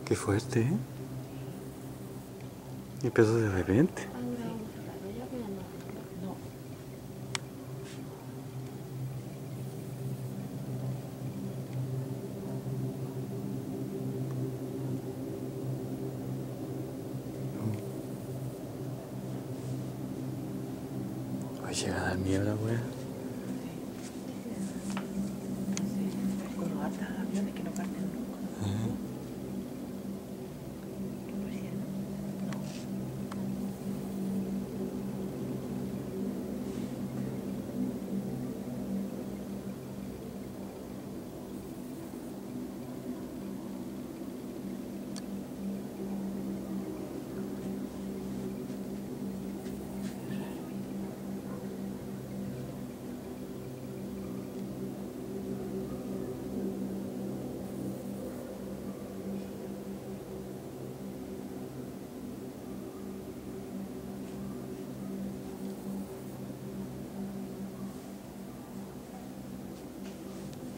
Qué fuerte, ¿eh? Y empezó de repente. Hoy llega a dar miedo la wea. Como hartas aviones que no parten nunca. No.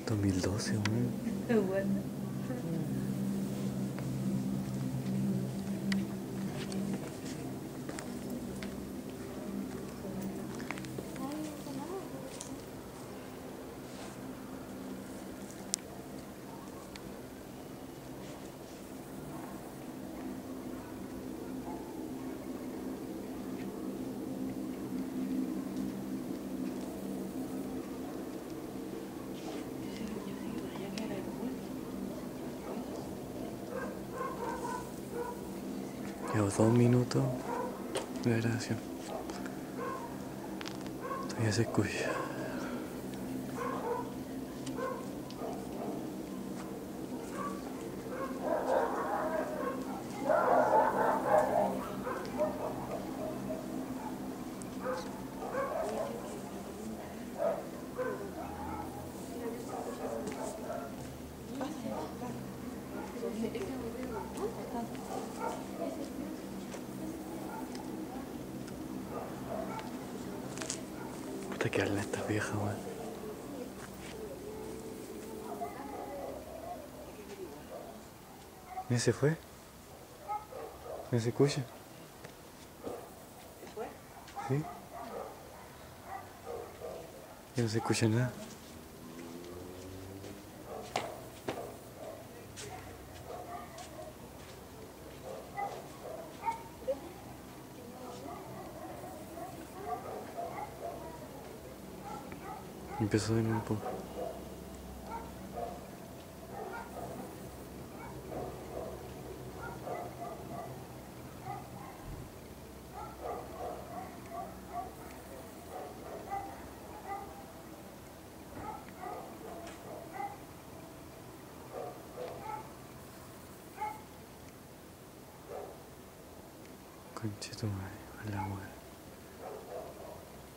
2012, weón. Bueno. Llevo 2 minutos de grabación. Todavía se escucha. Puta que habla esta vieja, weón. ¿Ya se fue? ¿Ya se escucha? ¿Se fue? ¿Sí? Ya no se escucha nada. Empezó de nuevo un poco. Conchito madre, a la weá.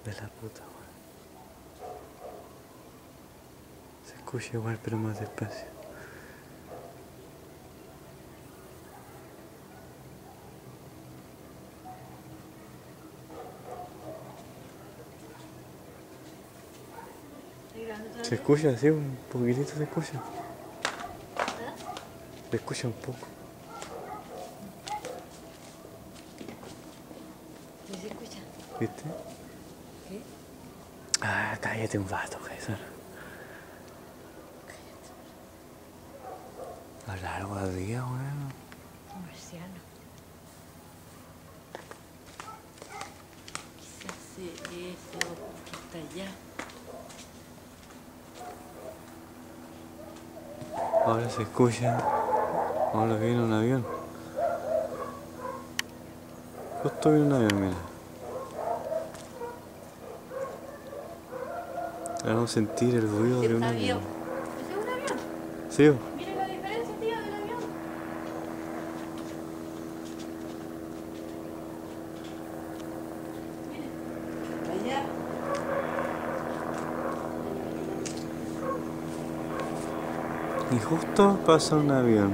De la puta weá. Se escucha igual pero más despacio. Se escucha, sí, un poquitito se escucha. Se escucha un poco. ¿Y se escucha? ¿Viste? ¿Qué? Ah, cállate un rato, César. Habla algo de día, weón. Marciano. Quizás eso que está allá. Ahora se escucha. Ahora viene un avión. Justo viene un avión, mira. Vamos a sentir el ruido de un avión. ¿Ese es un avión? Sí. Miren la diferencia, tío, del avión. Miren. Allá. Y justo pasa un avión.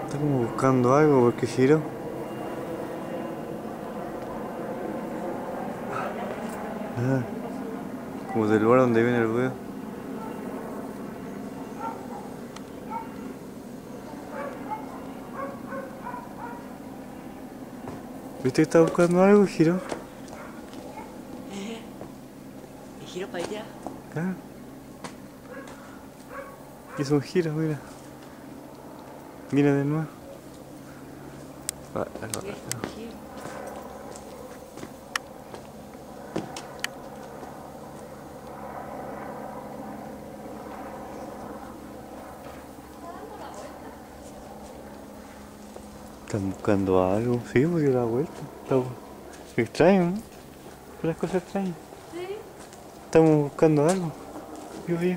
Está como buscando algo porque giró. Ah, como del lugar donde viene el ruido. ¿Viste que está buscando algo y giró? Y giro para allá. Ah. Hizo un giro, mira. Mira de nuevo. Giro. Están buscando algo. Sí, pues dio la vuelta. Está extraño, ¿no? Las cosas extrañas. Sí. Estamos buscando algo. Yo vi.